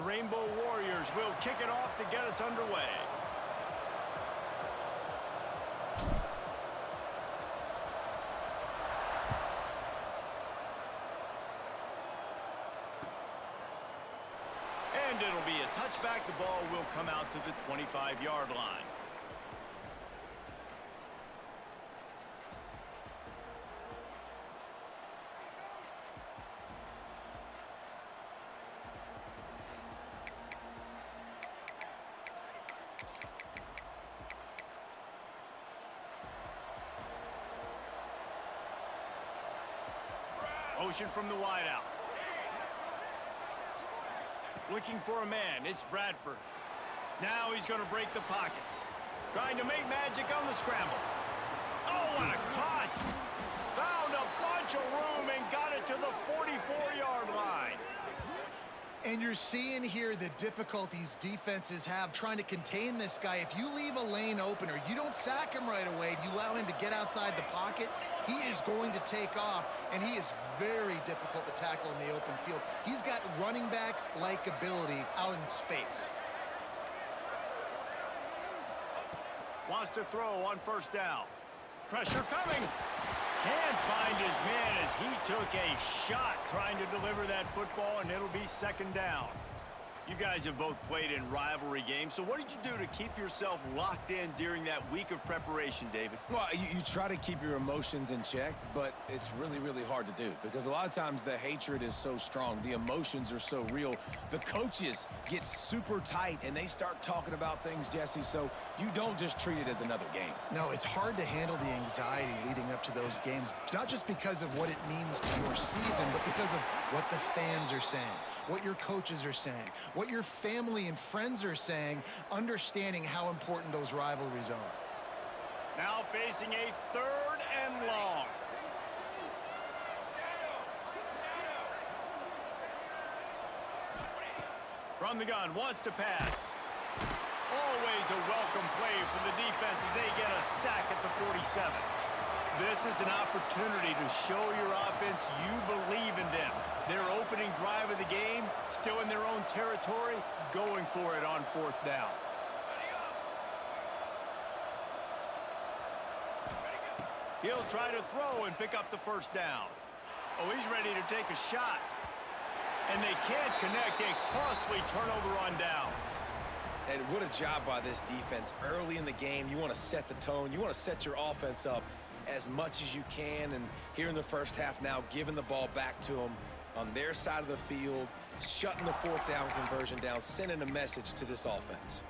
The Rainbow Warriors will kick it off to get us underway. And it'll be a touchback. The ball will come out to the 25-yard line. Motion from the wideout. Looking for a man. It's Bradford. Now he's going to break the pocket. Trying to make magic on the scramble. Oh, what a cut! Found a bunch of room and got it to the 44-yard line. And you're seeing here the difficulties defenses have trying to contain this guy. If you leave a lane open or you don't sack him right away, you allow him to get outside the pocket, he is going to take off, and he is very difficult to tackle in the open field. He's got running back-like ability out in space. Wants to throw on first down. Pressure coming. Can't find his man as he took a shot trying to deliver that football, and it'll be second down. You guys have both played in rivalry games, so what did you do to keep yourself locked in during that week of preparation, David? Well, you try to keep your emotions in check, but it's really, really hard to do because a lot of times the hatred is so strong. The emotions are so real. The coaches get super tight, and they start talking about things, Jesse, so you don't just treat it as another game. No, it's hard to handle the anxiety leading up to those games, not just because of what it means to your season, but because of what the fans are saying, what your coaches are saying, what your family and friends are saying, understanding how important those rivalries are. Now facing a third and long. From the gun, wants to pass. Always a welcome play for the defense as they get a sack at the 47. This is an opportunity to show your offense you believe in them. Their opening drive of the game, still in their own territory, going for it on fourth down. He'll try to throw and pick up the first down. Oh, he's ready to take a shot. And they can't connect. A costly turnover on downs. And what a job by this defense. Early in the game, you want to set the tone. You want to set your offense up as much as you can. And here in the first half now, giving the ball back to them on their side of the field, shutting the fourth down conversion down, sending a message to this offense.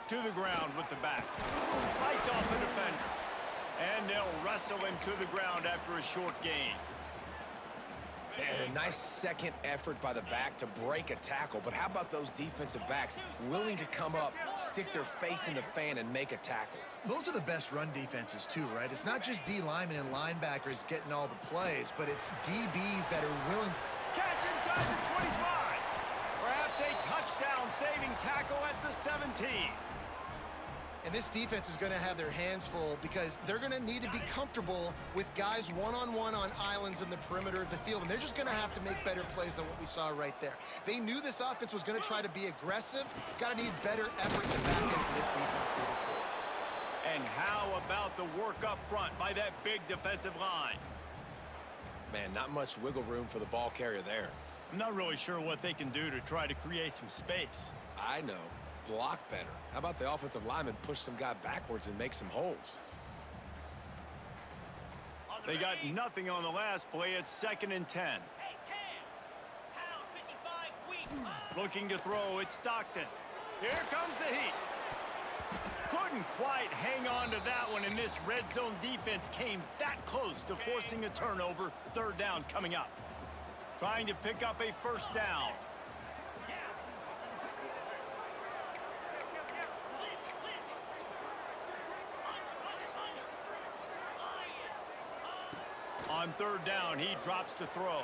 To the ground with the back. Fights off the defender. And they'll wrestle him to the ground after a short gain. And a nice second effort by the back to break a tackle. But how about those defensive backs willing to come up, stick their face in the fan, and make a tackle? Those are the best run defenses too, right? It's not just D linemen and linebackers getting all the plays, but it's DBs that are willing. Catch inside the 25. Perhaps a touchdown-saving tackle at the 17. And this defense is going to have their hands full because they're going to need to be comfortable with guys one-on-one on islands in the perimeter of the field. And they're just going to have to make better plays than what we saw right there. They knew this offense was going to try to be aggressive. Got to need better effort in the back end for this defense moving forward. And how about the work up front by that big defensive line? Man, not much wiggle room for the ball carrier there. I'm not really sure what they can do to try to create some space. I know. Block better. How about the offensive lineman push some guy backwards and make some holes? They got nothing on the last play. It's 2nd and 10. Looking to throw. It's Stockton. Here comes the heat. Couldn't quite hang on to that one, and this red zone defense came that close to forcing a turnover. Third down coming up. Trying to pick up a first down. On third down, he drops to throw.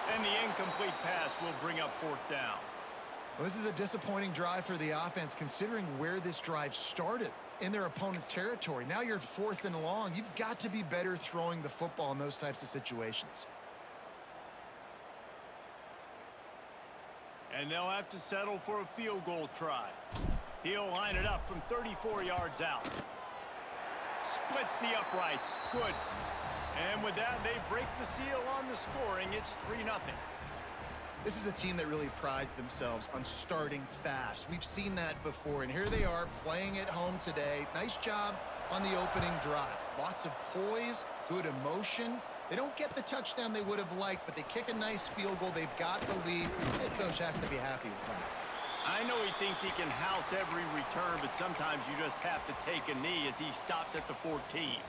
And the incomplete pass will bring up fourth down. Well, this is a disappointing drive for the offense, considering where this drive started in their opponent territory. Now you're at 4th and long. You've got to be better throwing the football in those types of situations. And they'll have to settle for a field goal try. He'll line it up from 34 yards out. Splits the uprights. Good. And with that, they break the seal on the scoring. It's 3-0. This is a team that really prides themselves on starting fast. We've seen that before, and here they are playing at home today. Nice job on the opening drive. Lots of poise, good emotion. They don't get the touchdown they would have liked, but they kick a nice field goal. They've got the lead. The head coach has to be happy with that. I know he thinks he can house every return, but sometimes you just have to take a knee as he stopped at the 14.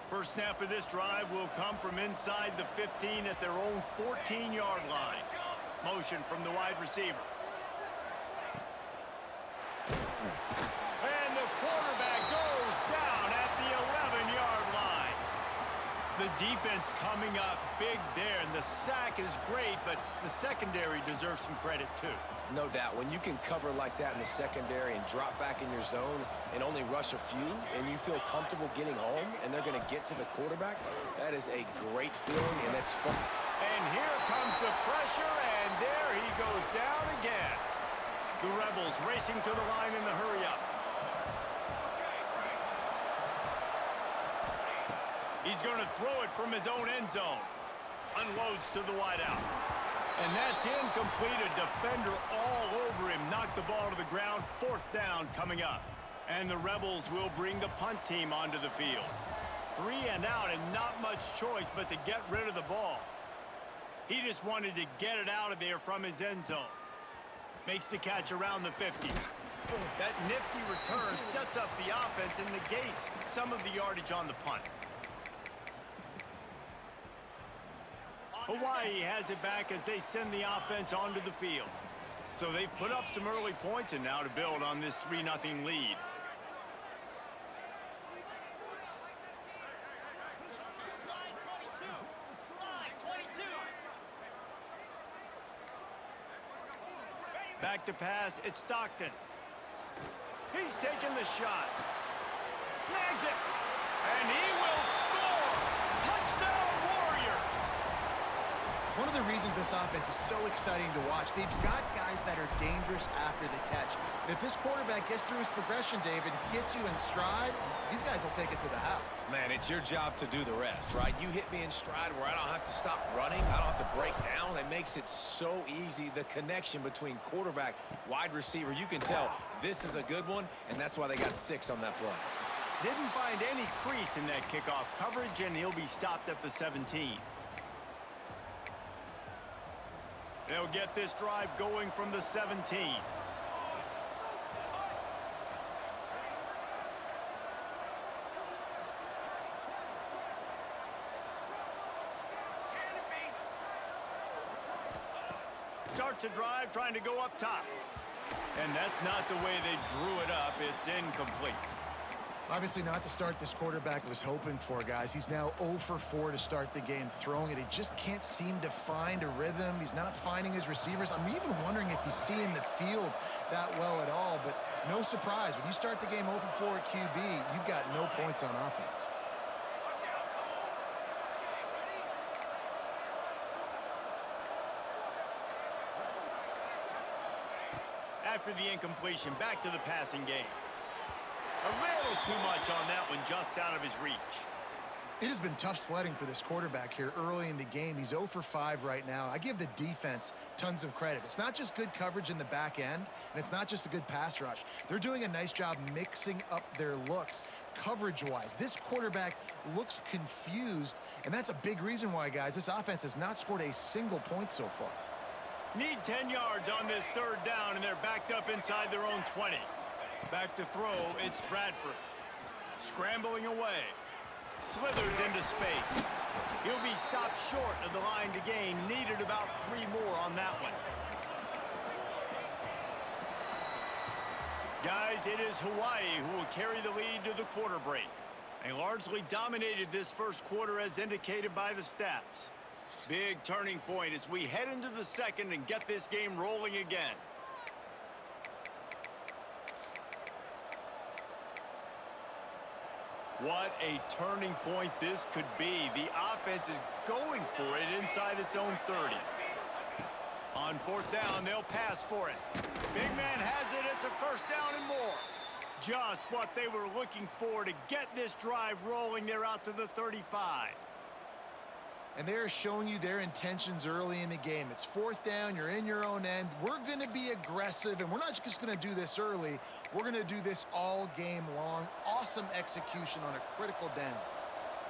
First snap of this drive will come from inside the 15 at their own 14-yard line. Motion from the wide receiver. And the quarterback goes down at the 11-yard line. The defense coming up big there, and the sack is great, but the secondary deserves some credit too. No doubt. When you can cover like that in the secondary and drop back in your zone and only rush a few, and you feel comfortable getting home, and they're going to get to the quarterback, that is a great feeling, and that's fun. And here comes the pressure, and there he goes down again. The Rebels racing to the line in the hurry-up. He's going to throw it from his own end zone. Unloads to the wideout. And that's incomplete. A defender all over him. Knocked the ball to the ground. Fourth down coming up. And the Rebels will bring the punt team onto the field. 3 and out, and not much choice but to get rid of the ball. He just wanted to get it out of there from his end zone. Makes the catch around the 50. That nifty return sets up the offense and negates some of the yardage on the punt. Hawaii has it back as they send the offense onto the field. So they've put up some early points, and now to build on this 3-0 lead. Back to pass, it's Stockton. He's taking the shot. Snags it. And he will score. Touchdown, Warriors. One of the reasons this offense is so exciting to watch, they've got guys that are dangerous after the catch. And if this quarterback gets through his progression, David, hits you in stride, these guys will take it to the house. Man, it's your job to do the rest, right? You hit me in stride where I don't have to stop running. I don't have to break down. It makes it so easy. The connection between quarterback, wide receiver, you can tell this is a good one, and that's why they got 6 on that play. Didn't find any crease in that kickoff coverage, and he'll be stopped at the 17. They'll get this drive going from the 17. Starts a drive trying to go up top. And that's not the way they drew it up. It's incomplete. Obviously not the start this quarterback was hoping for, guys. He's now 0 for 4 to start the game throwing it. He just can't seem to find a rhythm. He's not finding his receivers. I'm even wondering if he's seeing the field that well at all. But no surprise, when you start the game 0 for 4 at QB, you've got no points on offense. After the incompletion, back to the passing game. A little too much on that one, just out of his reach. It has been tough sledding for this quarterback here early in the game. He's 0 for 5 right now. I give the defense tons of credit. It's not just good coverage in the back end, and it's not just a good pass rush. They're doing a nice job mixing up their looks coverage-wise. This quarterback looks confused, and that's a big reason why, guys, this offense has not scored a single point so far. Need 10 yards on this third down, and they're backed up inside their own 20. Back to throw, it's Bradford. Scrambling away. Slithers into space. He'll be stopped short of the line to gain. Needed about 3 more on that one. Guys, it is Hawaii who will carry the lead to the quarter break. They largely dominated this first quarter as indicated by the stats. Big turning point as we head into the second and get this game rolling again. What a turning point this could be. The offense is going for it inside its own 30. On fourth down, they'll pass for it. Big man has it. It's a first down and more. Just what they were looking for to get this drive rolling. They're out to the 35. And they're showing you their intentions early in the game. It's fourth down, you're in your own end. We're going to be aggressive, and we're not just going to do this early. We're going to do this all game long. Awesome execution on a critical down.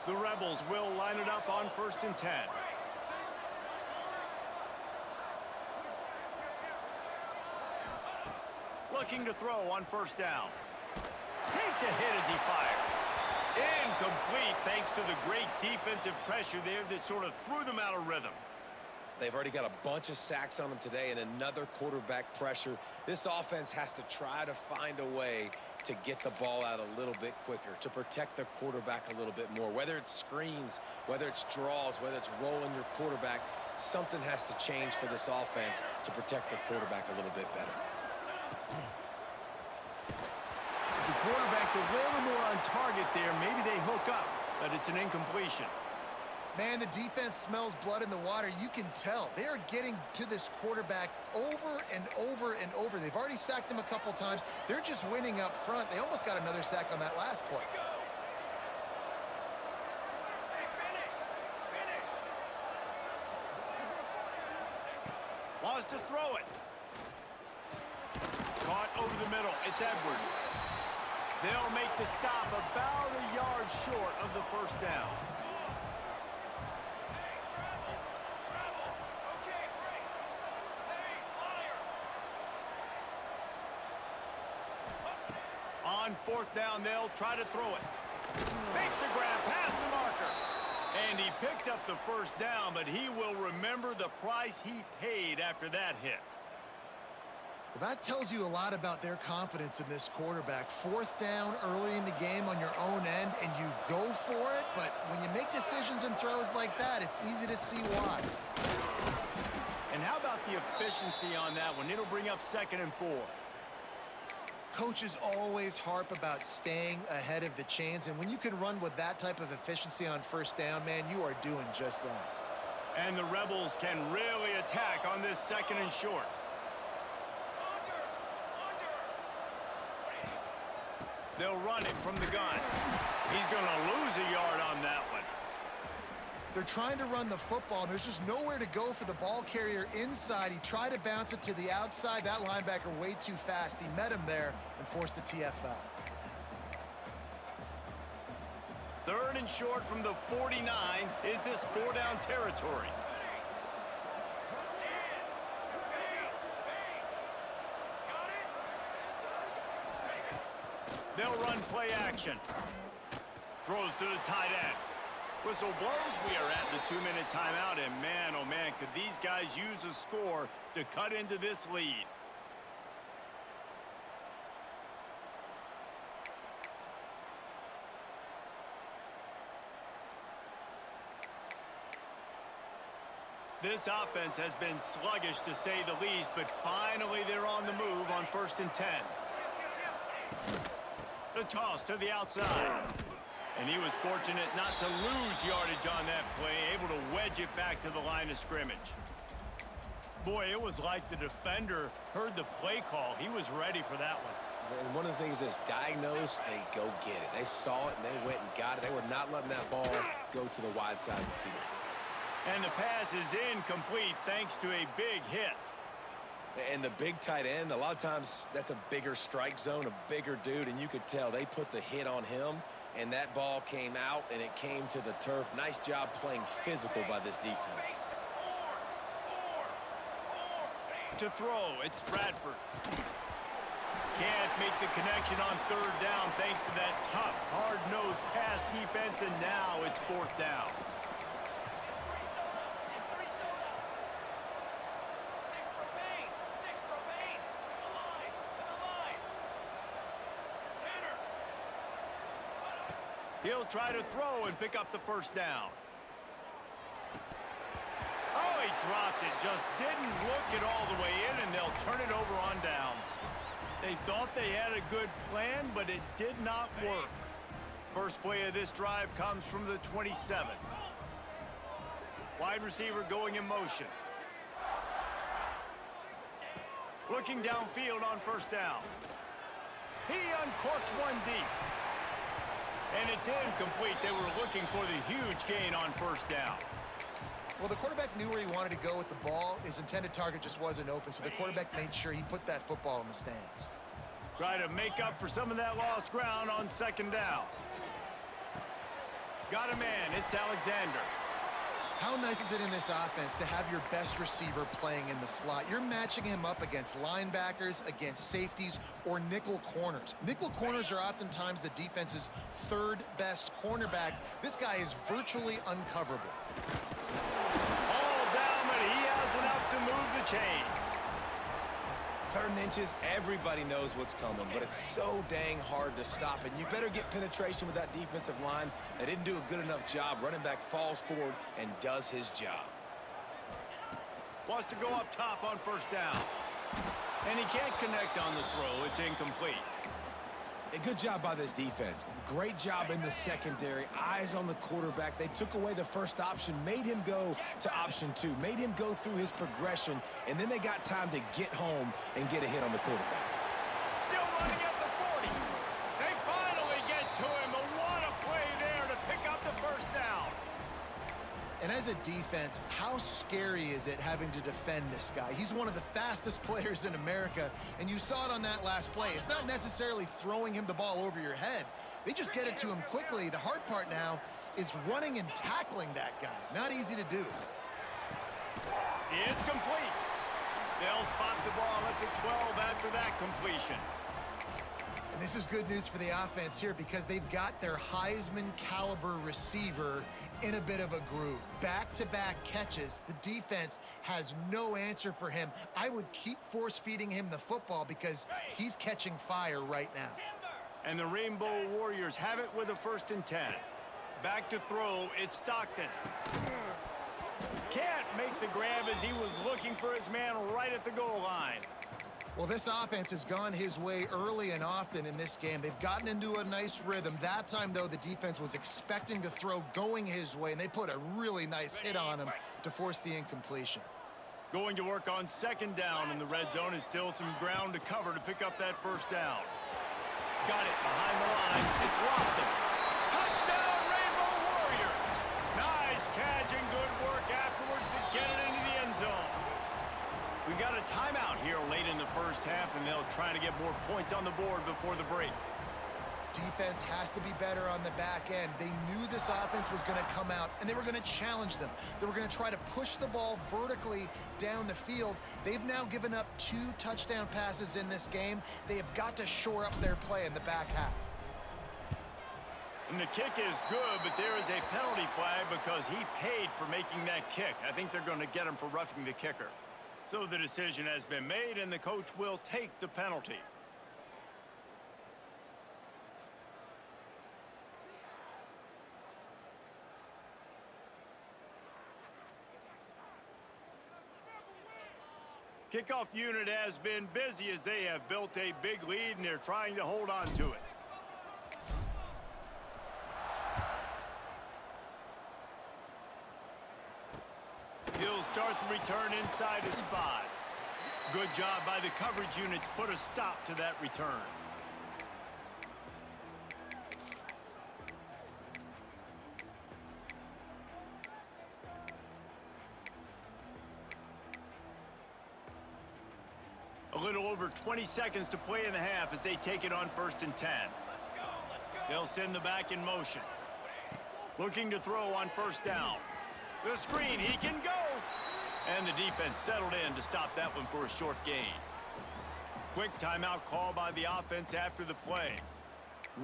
The Rebels will line it up on 1st and 10. Looking to throw on 1st down. Takes a hit as he fires. Incomplete thanks to the great defensive pressure there that sort of threw them out of rhythm. They've already got a bunch of sacks on them today and another quarterback pressure. This offense has to try to find a way to get the ball out a little bit quicker, to protect their quarterback a little bit more. Whether it's screens, whether it's draws, whether it's rolling your quarterback, something has to change for this offense to protect their quarterback a little bit better. The quarterback's a little more on target there. Maybe they hook up, but it's an incompletion. Man, the defense smells blood in the water. You can tell. They are getting to this quarterback over and over and over. They've already sacked him a couple times. They're just winning up front. They almost got another sack on that last play. Wants to throw it. Caught over the middle. It's Edwards. They'll make the stop about a yard short of the first down. On 4th down, they'll try to throw it. Makes a grab past the marker. And he picked up the first down, but he will remember the price he paid after that hit. Well, that tells you a lot about their confidence in this quarterback. 4th down early in the game on your own end, and you go for it, but when you make decisions and throws like that, it's easy to see why. And how about the efficiency on that one? It'll bring up 2nd and 4. Coaches always harp about staying ahead of the chains, and when you can run with that type of efficiency on 1st down, man, you are doing just that. And the Rebels can really attack on this 2nd and short. They'll run it from the gun. He's going to lose a yard on that one. They're trying to run the football, and there's just nowhere to go for the ball carrier inside. He tried to bounce it to the outside. That linebacker way too fast. He met him there and forced the TFL. 3rd and short from the 49. Is this 4-down territory? They'll run play action. Throws to the tight end. Whistle blows. We are at the 2-minute timeout, and man, oh man, could these guys use a score to cut into this lead. This offense has been sluggish to say the least, but finally they're on the move on 1st and 10. The toss to the outside. And he was fortunate not to lose yardage on that play, able to wedge it back to the line of scrimmage. Boy, it was like the defender heard the play call. He was ready for that one. And one of the things is diagnose and go get it. They saw it and they went and got it. They were not letting that ball go to the wide side of the field. And the pass is incomplete thanks to a big hit. And the big tight end, a lot of times that's a bigger strike zone, a bigger dude, and you could tell they put the hit on him, and that ball came out, and it came to the turf. Nice job playing physical by this defense. To throw, it's Bradford. Can't make the connection on 3rd down thanks to that tough, hard-nosed pass defense, and now it's 4th down. He'll try to throw and pick up the first down. dropped it. Just didn't look it all the way in, and they'll turn it over on downs. They thought they had a good plan, but it did not work. First play of this drive comes from the 27. Wide receiver going in motion. Looking downfield on first down. He uncorks one deep. And it's incomplete. They were looking for the huge gain on first down. Well, the quarterback knew where he wanted to go with the ball. His intended target just wasn't open, so the quarterback made sure he put that football in the stands. Try to make up for some of that lost ground on second down. Got a man. It's Alexander. How nice is it in this offense to have your best receiver playing in the slot? You're matching him up against linebackers, against safeties, or nickel corners. Nickel corners are oftentimes the defense's third best cornerback. This guy is virtually uncoverable. All down, but he has enough to move the chains. 3rd and inches, everybody knows what's coming, but it's so dang hard to stop it. You better get penetration with that defensive line. They didn't do a good enough job. Running back falls forward and does his job. Wants to go up top on first down. And he can't connect on the throw. It's incomplete. A good job by this defense. Great job in the secondary. Eyes on the quarterback. They took away the first option, made him go to option 2, made him go through his progression, and then they got time to get home and get a hit on the quarterback. Still running at the 40. They finally get to him. But what a play there to pick up the first down. And as a defense, how scary is it having to defend this guy? He's one of the fastest players in America, and you saw it on that last play. It's not necessarily throwing him the ball over your head. They just get it to him quickly. The hard part now is running and tackling that guy. Not easy to do. It's complete. They'll spot the ball at the 12 after that completion. And this is good news for the offense here because they've got their Heisman-caliber receiver in a bit of a groove. Back-to-back catches. The defense has no answer for him. I would keep force-feeding him the football because he's catching fire right now. And the Rainbow Warriors have it with a 1st and 10. Back to throw, it's Stockton. Can't make the grab as he was looking for his man right at the goal line. Well, this offense has gone his way early and often in this game. They've gotten into a nice rhythm. That time, though, the defense was expecting to throw going his way, and they put a really nice hit on him to force the incompletion. Going to work on second down in the red zone is still some ground to cover to pick up that first down. Got it behind the line. It's Lofton. Touchdown, Rainbow Warriors! Nice catch and good work afterwards to get it into the end zone. We got a timeout here late in the first half, and they'll try to get more points on the board before the break. Defense has to be better on the back end. They knew this offense was going to come out, and they were going to challenge them. They were going to try to push the ball vertically down the field. They've now given up 2 touchdown passes in this game. They have got to shore up their play in the back half. And the kick is good, but there is a penalty flag because he paid for making that kick. I think they're going to get him for roughing the kicker. So the decision has been made, and the coach will take the penalty. Kickoff unit has been busy as they have built a big lead, and they're trying to hold on to it. He'll start the return inside his 5. Good job by the coverage unit to put a stop to that return. A little over 20 seconds to play in the half as they take it on 1st and 10. They'll send the back in motion. Looking to throw on first down. The screen, he can go! And the defense settled in to stop that one for a short gain. Quick timeout call by the offense after the play.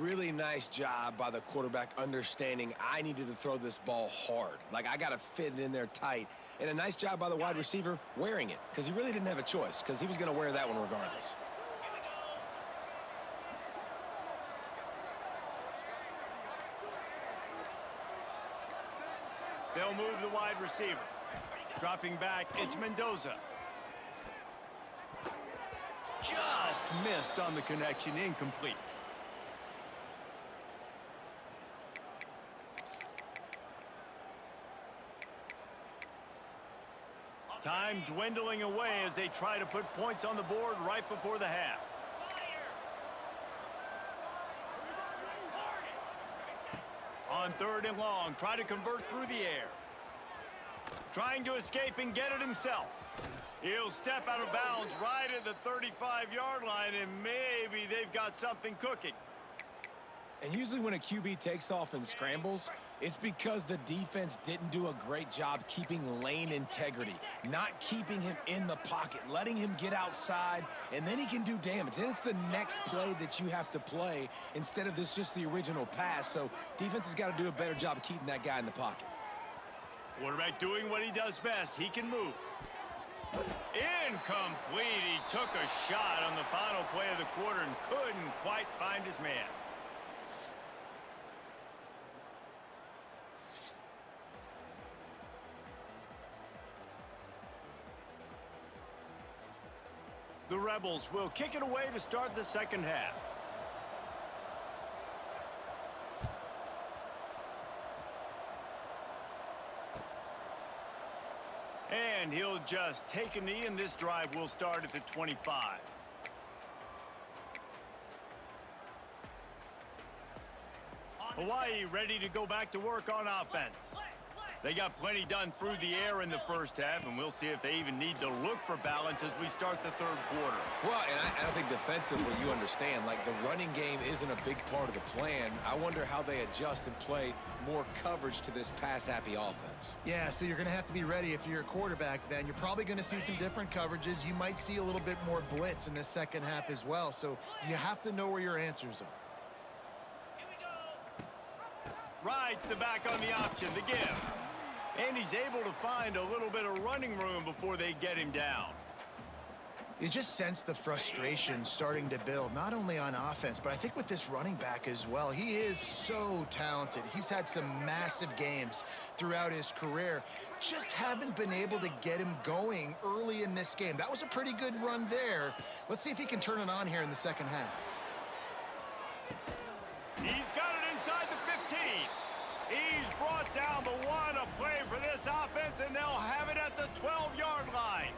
Really nice job by the quarterback understanding I needed to throw this ball hard. Like, I got to fit it in there tight. And a nice job by the wide receiver wearing it, because he really didn't have a choice, because he was going to wear that one regardless. They'll move the wide receiver. Dropping back, it's Mendoza. Just missed on the connection, incomplete. Time dwindling away as they try to put points on the board right before the half. On 3rd and long, try to convert through the air. Trying to escape and get it himself. He'll step out of bounds right at the 35-yard line, and maybe they've got something cooking. And usually when a QB takes off and scrambles, it's because the defense didn't do a great job keeping lane integrity, not keeping him in the pocket, letting him get outside, and then he can do damage. And it's the next play that you have to play instead of this just the original pass. So defense has got to do a better job of keeping that guy in the pocket. Quarterback doing what he does best. He can move. Incomplete. He took a shot on the final play of the quarter and couldn't quite find his man. The Rebels will kick it away to start the second half. And he'll just take a knee, and this drive will start at the 25. Hawaii ready to go back to work on offense. They got plenty done through the air in the first half, and we'll see if they even need to look for balance as we start the third quarter. Well, and I think defensively, you understand, like the running game isn't a big part of the plan. I wonder how they adjust and play more coverage to this pass-happy offense. Yeah, so you're going to have to be ready if you're a quarterback then. You're probably going to see some different coverages. You might see a little bit more blitz in the second half as well, so you have to know where your answers are. Rides the back on the option, the give. And he's able to find a little bit of running room before they get him down. You just sense the frustration starting to build, not only on offense, but I think with this running back as well. He is so talented. He's had some massive games throughout his career. Just haven't been able to get him going early in this game. That was a pretty good run there. Let's see if he can turn it on here in the second half. He's got it inside the 15. He's brought down the one, a play for this offense, and they'll have it at the 12-yard line.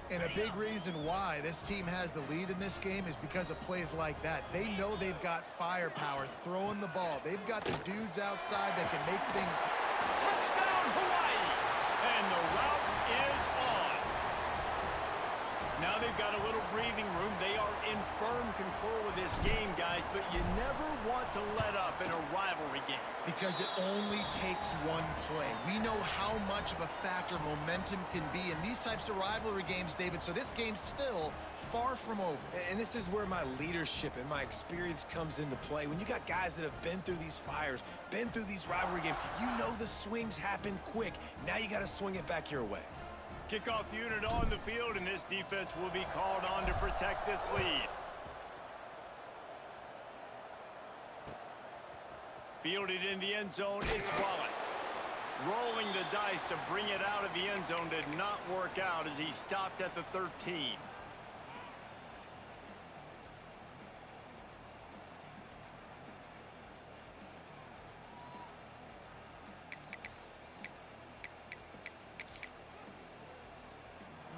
And a big reason why this team has the lead in this game is because of plays like that. They know they've got firepower throwing the ball. They've got the dudes outside that can make things. Touchdown, Hawaii! And the route is on. Now they've got a little breathing room. They are in firm control of this game, guys, but you never want to let up in a rivalry game. Because it only takes one play. We know how much of a factor momentum can be in these types of rivalry games, David, so this game's still far from over. And this is where my leadership and my experience comes into play. When you got guys that have been through these fires, been through these rivalry games, you know the swings happen quick. Now you got to swing it back your way. Kickoff unit on the field, and this defense will be called on to protect this lead. Fielded in the end zone, it's Wallace. Rolling the dice to bring it out of the end zone did not work out as he stopped at the 13.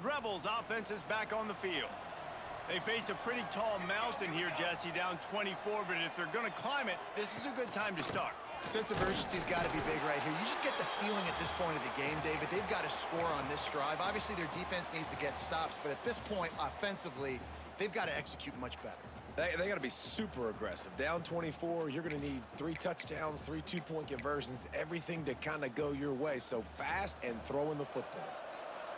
Rebels offense is back on the field. They face a pretty tall mountain here, Jesse, down 24, but if they're going to climb it, this is a good time to start. Sense of urgency's got to be big right here. You just get the feeling at this point of the game, David, they've got to score on this drive. Obviously, their defense needs to get stops, but at this point, offensively, they've got to execute much better. They got to be super aggressive. Down 24, you're going to need 3 touchdowns, 3 two-point conversions, everything to kind of go your way. So fast and throwing the football.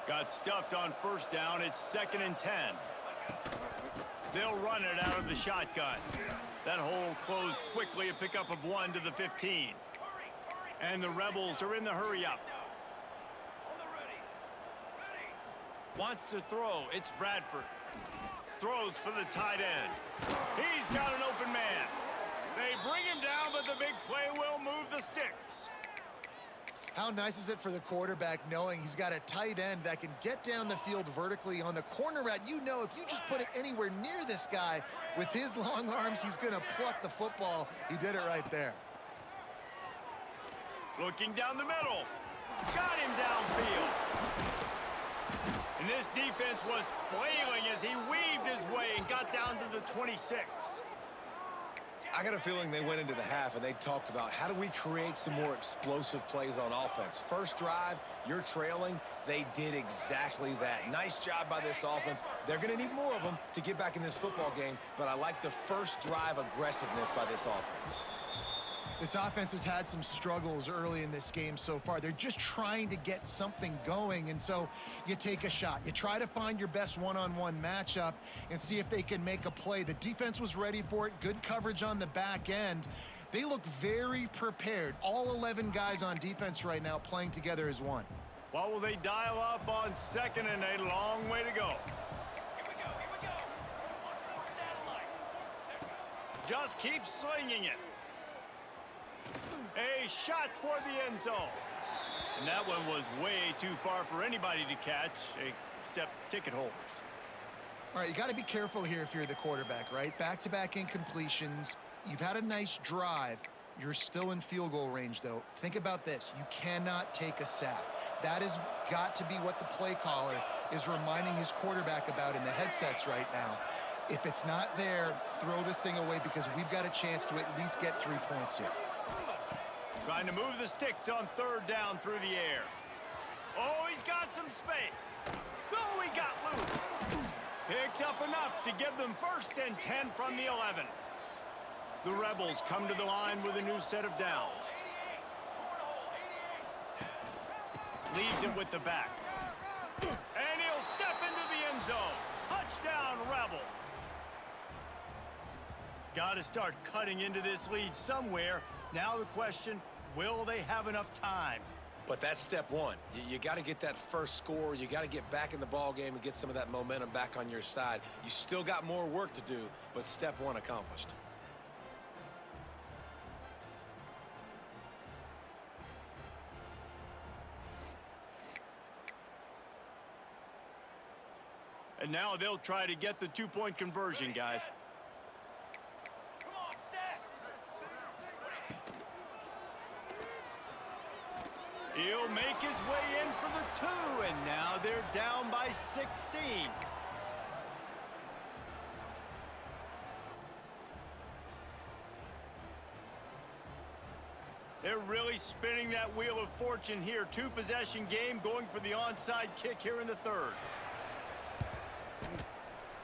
Got stuffed on first down. It's 2nd and 10. They'll run it out of the shotgun. That hole closed quickly, a pickup of 1 to the 15. And the Rebels are in the hurry-up. Wants to throw. It's Bradford. Throws for the tight end. He's got an open man. They bring him down, but the big play will move the sticks. How nice is it for the quarterback knowing he's got a tight end that can get down the field vertically on the corner route? You know, if you just put it anywhere near this guy with his long arms, he's going to pluck the football. He did it right there. Looking down the middle. Got him downfield. And this defense was flailing as he weaved his way and got down to the 26. I got a feeling they went into the half and they talked about how do we create some more explosive plays on offense. First drive, you're trailing. They did exactly that. Nice job by this offense. They're going to need more of them to get back in this football game, but I like the first drive aggressiveness by this offense. This offense has had some struggles early in this game so far. They're just trying to get something going, and so you take a shot. You try to find your best one-on-one matchup and see if they can make a play. The defense was ready for it. Good coverage on the back end. They look very prepared. All 11 guys on defense right now playing together as one. What will they dial up on second and a long way to go? Just keep slinging it. A shot toward the end zone. And that one was way too far for anybody to catch, except ticket holders. All right, you got to be careful here if you're the quarterback, right? Back-to-back incompletions. You've had a nice drive. You're still in field goal range, though. Think about this. You cannot take a sack. That has got to be what the play caller is reminding his quarterback about in the headsets right now. If it's not there, throw this thing away because we've got a chance to at least get 3 points here. Trying to move the sticks on third down through the air. Oh, he's got some space. Oh, he got loose. Picks up enough to give them 1st and 10 from the 11. The Rebels come to the line with a new set of downs. Leaves it with the back. And he'll step into the end zone. Touchdown, Rebels. Got to start cutting into this lead somewhere. Now the question, will they have enough time? But that's step one. You got to get that first score. You got to get back in the ball game and get some of that momentum back on your side. You still got more work to do, but step one accomplished. And now they'll try to get the 2-point conversion, guys. He'll make his way in for the 2, and now they're down by 16. They're really spinning that wheel of fortune here. 2-possession game going for the onside kick here in the 3rd.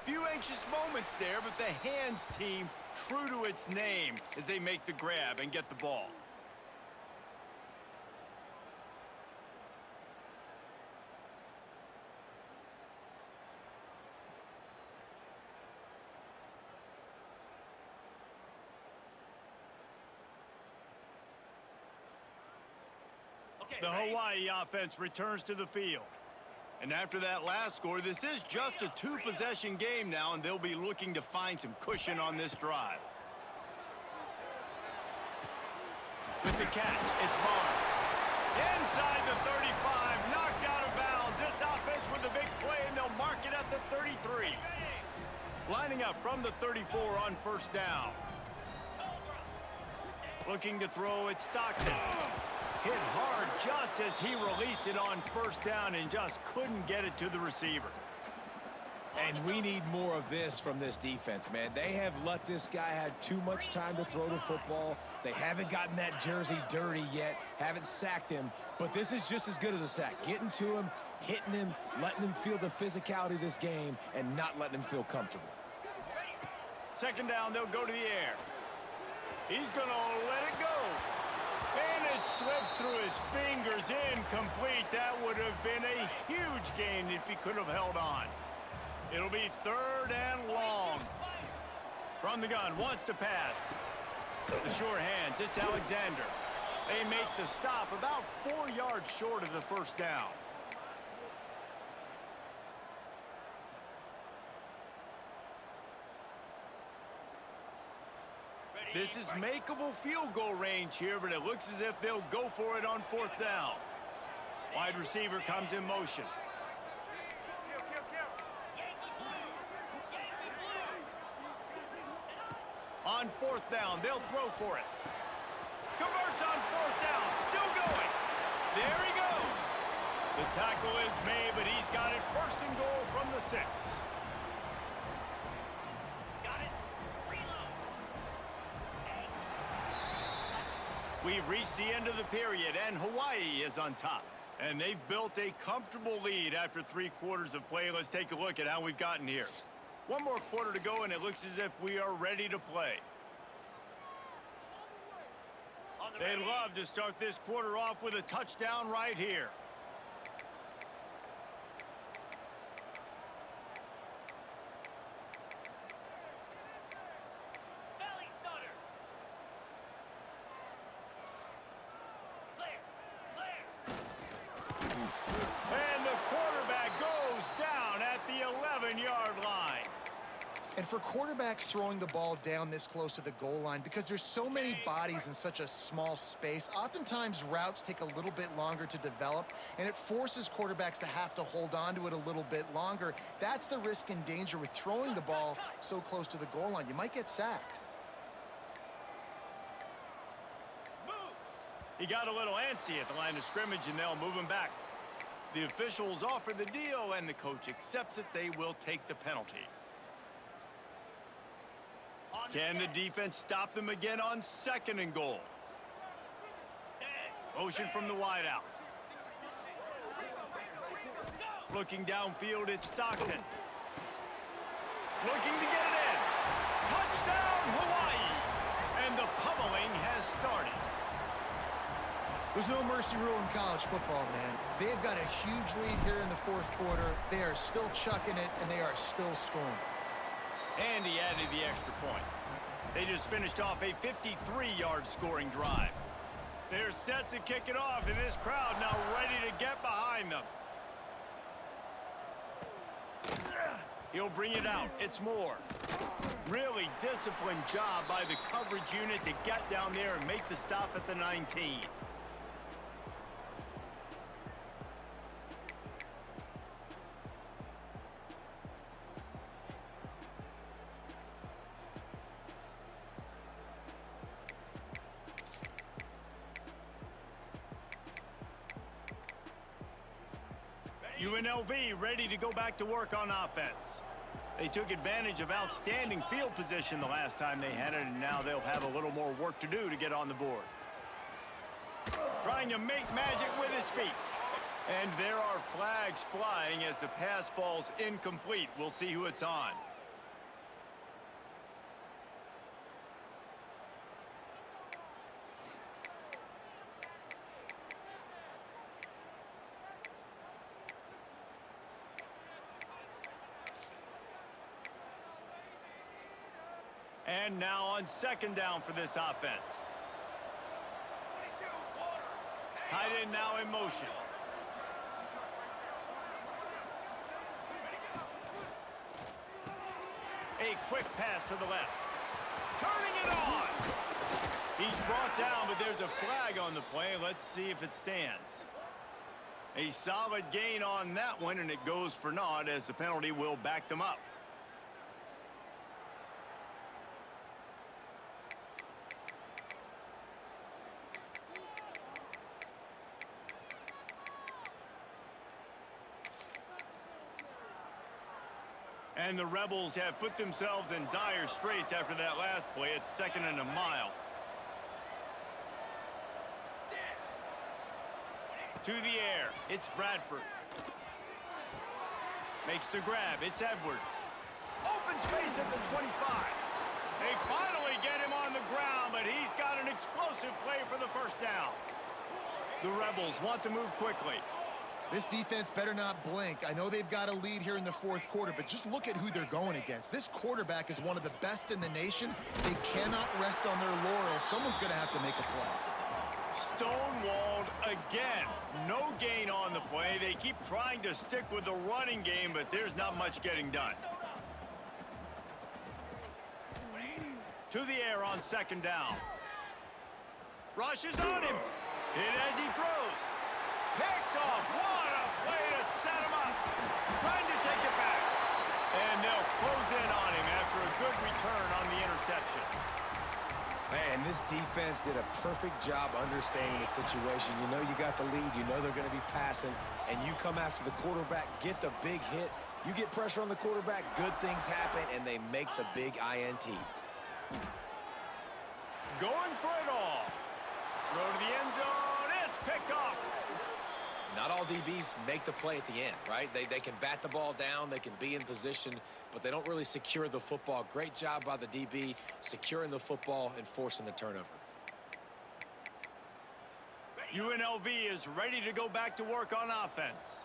Few anxious moments there, but the hands team true to its name as they make the grab and get the ball. The Hawaii offense returns to the field. And after that last score, this is just a 2-possession game now, and they'll be looking to find some cushion on this drive. With the catch, it's Barnes. Inside the 35, knocked out of bounds. This offense with a big play, and they'll mark it at the 33. Lining up from the 34 on 1st down. Looking to throw it, Stockton. Hit hard just as he released it on 1st down and just couldn't get it to the receiver. And we need more of this from this defense, man. They have let this guy have too much time to throw the football. They haven't gotten that jersey dirty yet, haven't sacked him, but this is just as good as a sack. Getting to him, hitting him, letting him feel the physicality of this game, and not letting him feel comfortable. 2nd down, they'll go to the air. He's going to let it go. And it slips through his fingers, incomplete. That would have been a huge gain if he could have held on. It'll be 3rd and long. From the gun, wants to pass. The sure hands, it's Alexander. They make the stop about 4 yards short of the 1st down. This is makeable field goal range here, but it looks as if they'll go for it on 4th down. Wide receiver comes in motion. On 4th down, they'll throw for it. Converts on 4th down, still going. There he goes. The tackle is made, but he's got it 1st and goal from the 6. Got it. Reload. We've reached the end of the period, and Hawaii is on top. And they've built a comfortable lead after 3 quarters of play. Let's take a look at how we've gotten here. 1 more quarter to go, and it looks as if we are ready to play. They'd love to start this quarter off with a touchdown right here. Belly stutter. And the quarterback goes down at the 11-yard line. And for quarterbacks throwing the ball down this close to the goal line, because there's so many bodies in such a small space, oftentimes routes take a little bit longer to develop, and it forces quarterbacks to have to hold on to it a little bit longer. That's the risk and danger with throwing the ball so close to the goal line. You might get sacked. He got a little antsy at the line of scrimmage, and they'll move him back. The officials offer the deal, and the coach accepts it. They will take the penalty. Can the defense stop them again on 2nd and goal? Motion from the wideout. Looking downfield, it's Stockton. Looking to get it in. Touchdown, Hawaii! And the pummeling has started. There's no mercy rule in college football, man. They've got a huge lead here in the 4th quarter. They are still chucking it, and they are still scoring. And he added the extra point. They just finished off a 53-yard scoring drive. They're set to kick it off, and this crowd now ready to get behind them. He'll bring it out. It's Moore. Really disciplined job by the coverage unit to get down there and make the stop at the 19. UNLV ready to go back to work on offense. They took advantage of outstanding field position the last time they had it, and now they'll have a little more work to do to get on the board. Trying to make magic with his feet. And there are flags flying as the pass falls incomplete. We'll see who it's on. And now on 2nd down for this offense. Tight end now in motion. A quick pass to the left. Turning it on. He's brought down, but there's a flag on the play. Let's see if it stands. A solid gain on that one, and it goes for naught as the penalty will back them up. And the Rebels have put themselves in dire straits after that last play. It's 2nd and a mile. To the air. It's Bradford. Makes the grab. It's Edwards. Open space at the 25. They finally get him on the ground, but he's got an explosive play for the 1st down. The Rebels want to move quickly. This defense better not blink. I know they've got a lead here in the 4th quarter, but just look at who they're going against. This quarterback is one of the best in the nation. They cannot rest on their laurels. Someone's going to have to make a play. Stonewalled again. No gain on the play. They keep trying to stick with the running game, but there's not much getting done. To the air on second down. Rushes on him. Hit as he throws. Picked off. What a play to set him up. Trying to take it back. And they'll close in on him after a good return on the interception. Man, this defense did a perfect job understanding the situation. You know you got the lead. You know they're going to be passing. And you come after the quarterback, get the big hit. You get pressure on the quarterback, good things happen, and they make the big INT. Going for it all. Throw to the end zone. It's picked off. Not all DBs make the play at the end, right? They can bat the ball down, they can be in position, but they don't really secure the football. Great job by the DB securing the football and forcing the turnover. UNLV is ready to go back to work on offense.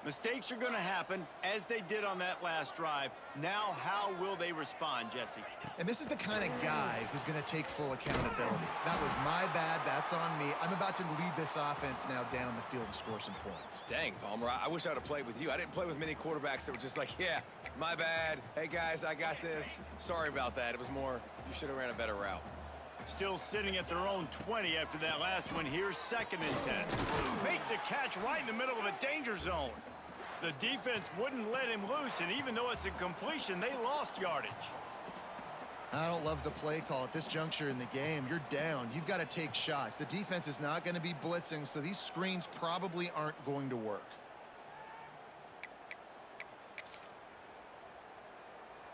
Mistakes are going to happen, as they did on that last drive. Now, how will they respond, Jesse? And this is the kind of guy who's going to take full accountability. That was my bad. That's on me. I'm about to lead this offense now down the field and score some points. Dang, Palmer, I wish I would have played with you. I didn't play with many quarterbacks that were just like, yeah, my bad. Hey, guys, I got this. Sorry about that. It was more, you should have ran a better route. Still sitting at their own 20 after that last one. Here's 2nd and 10. Makes a catch right in the middle of a danger zone. The defense wouldn't let him loose, and even though it's a completion, they lost yardage. I don't love the play call at this juncture in the game. You're down. You've got to take shots. The defense is not going to be blitzing, so these screens probably aren't going to work.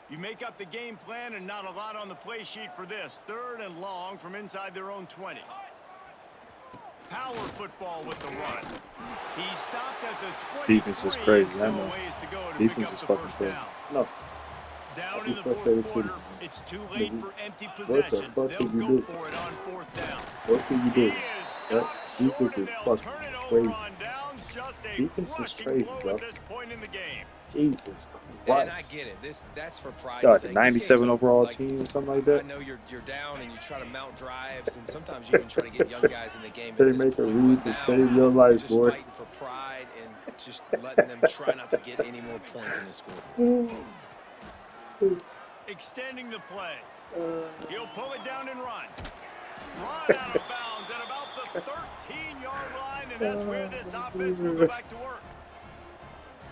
You make up the game plan and not a lot on the play sheet for this. 3rd and long from inside their own 20. Power football with the run. He stopped at the 20. Defense is crazy. I know. Defense is fucking crazy. No. Down in the 4th quarter, it's too late for empty possessions. They'll go for it on 4th down. What can you do? That defense is fucking crazy. Defense is crazy, bro. At this point in the game. Jesus And I Christ. get it. That's for pride. Got like 97 overall team or something like that. I know you're down and you try to mount drives, and sometimes you even try to get young guys in the game. They make a read to save your life, just boy. fighting for pride and just letting them try not to get any more points in the scoreboard. Extending the play. He'll pull it down and run. Run out of bounds at about the 13-yard line, and that's where this offense will go back to work.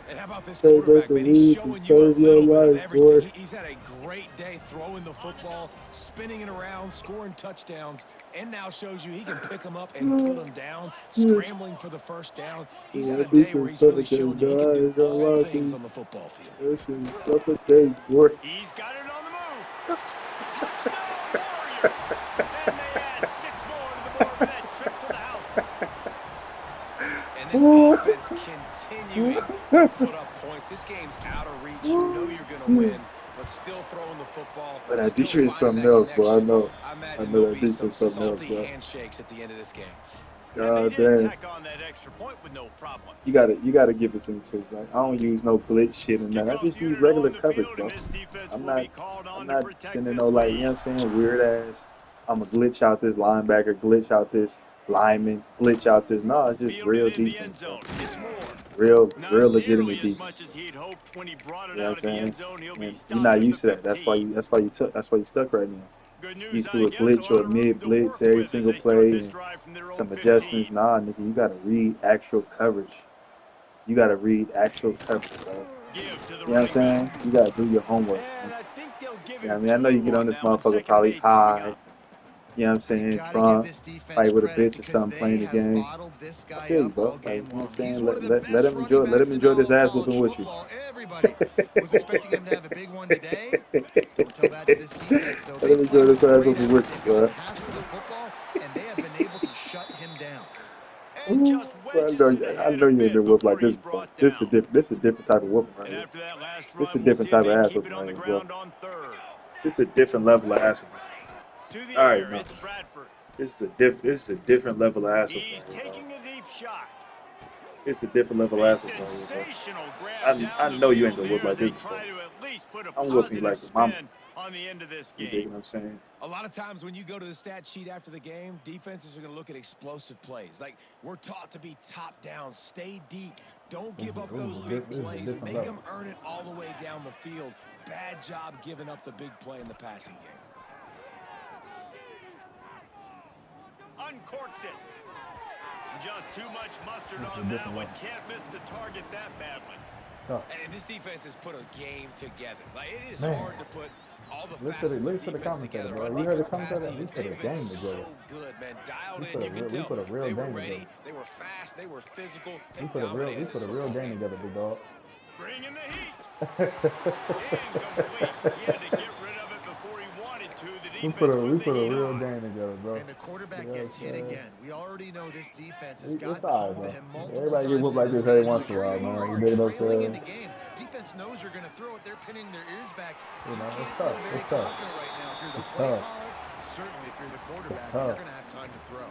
And how about this They quarterback, make a man? He's read to showing you a save your little bit of life, everything. boy. He's had a great day throwing the football, spinning it around, scoring touchdowns, and now shows you he can pick them up and put them down, scrambling for the first down. He's had a day where he's really showing you he can do all things on the football field. That shit is suffocate, boy. He's got it on the move. Touchdown, Warriors! And they add 6 more to the board for that trip to the house. And this offense continuing to put up points. This game's out of reach. You know you're going to win, but still throwing the football. But that still defense is finding something else, that bro. I know. I I imagine know there'll that be some defense is something else, salty bro. handshakes at the end of this game. God And they did damn. tack on that extra point with no problem. You gotta give it to me too. Like, I don't use no blitz shit and that. I just use regular coverage, bro. I'm not sending no like, you know what I'm saying, weird ass. I'm gonna glitch out this linebacker, glitch out this lineman, glitch out this. No, it's just real defense, bro. Real legitimate defense. You know what I'm saying? And you're not used to that. That's why you stuck right now. Used to a glitch or a mid blitz every single play and some adjustments. Nah, nigga, you gotta read actual coverage. You gotta read actual coverage, bro. You know what I'm saying? You gotta do your homework. Man. You know what I mean? I know you get on this motherfucker probably high. You know what I'm saying? Trump, fight with a bitch or something, playing the game. I feel you, bro. Like, you know what I'm saying? Let him enjoy this ass whooping with you. Everybody was expecting him to have a big one today. Don't tell that to this defense, though. Let him enjoy this ass whooping with you, bro. Halves of the football, and they have been able to shut him down. I know you ain't been whooped like this before. This is a different type of whooping right here. This is a different type of ass whooping right here, bro. This is a different level of ass whooping. All right, man. This is a different level of ass whooping. He's taking a deep shot. It's a different level of ass whooping right here, bro. I know you ain't gonna whoop like this before. I'm whooping you like your mama. On the end of this You dig game. what I'm saying? A lot of times when you go to the stat sheet after the game, defenses are going to look at explosive plays. Like, we're taught to be top down, stay deep, don't give up those big plays, make them earn it all the way down the field. Bad job giving up the big play in the passing game. uncorks it. Just too much mustard on that one. Can't miss the target that badly. And this defense has put a game together. Like, it is hard to put all the Look facets at of the defense commentator, together. bro. On You heard the defense, pass commentator? We defense, put a they've been game so together. good, man. Dialed We in. put a You can real- we tell put a real they were game ready. together. They were fast. They were physical. We And put a dominated real this game football together, big dog. Bringing the heat. Incomplete. He had to get rid of it before he wanted to. The We defense put a with the heat real on. game together, bro. And the quarterback Yeah, gets hit man. again. We already know this defense has It's gotten all right, home bro. to him multiple Everybody get times whooped in like this this every game. once So in a while, here you man. are You dig what I'm trailing in saying? the game. Defense knows you're going to throw it. They're pinning their ears back. You know, can't it's feel tough. very It's tough. confident right now. If you're the It's play tough. caller, certainly if you're the quarterback, It's you're tough. going to have time to throw.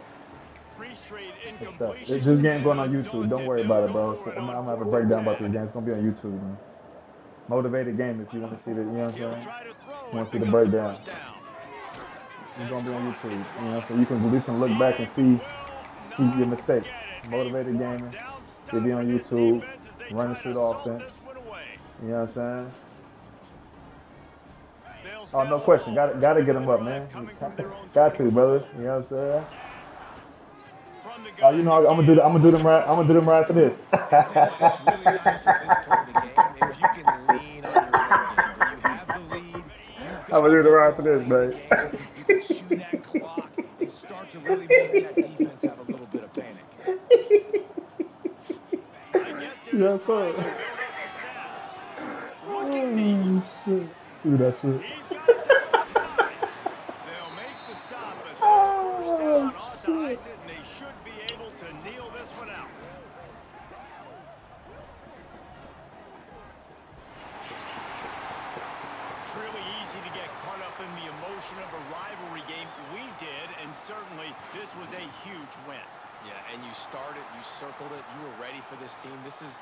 3 straight It's tough. incompletions. It's this game going on and YouTube. Don't undaunted, worry they'll about it, go bro. for So it I'm on gonna have a 4th breakdown and about 10. this game. It's gonna be on YouTube, man. Motivated game if you want to see the, you know what I'm He'll saying? try to throw You want and to see pick the up breakdown? first down. It's gonna be on YouTube. You know, so you can look back and see your mistakes. Motivated gaming. It'll be on YouTube. Run and shoot offense. You know what I'm saying? Oh, no question. Gotta get him up, man. Got to, brother. You know what I'm saying? You know, I'm gonna do them right. I'm gonna do them right after this. It's really nice at this point in the game if you can lean on your run game. When you have the lead, you've got I'm gonna do the them right after this, football late in the man. game, you can chew that clock and start to really make that defense have a little bit of panic. Yes, sir. Oh, shit. Do that shit. He's got it down outside. They'll make the stop, but that first down ought to ice it, and they should be able to kneel this one out. It's really easy to get caught up in the emotion of a rivalry game. We did, and certainly this was a huge win. Yeah, and you started, you circled it, you were ready for this team. This is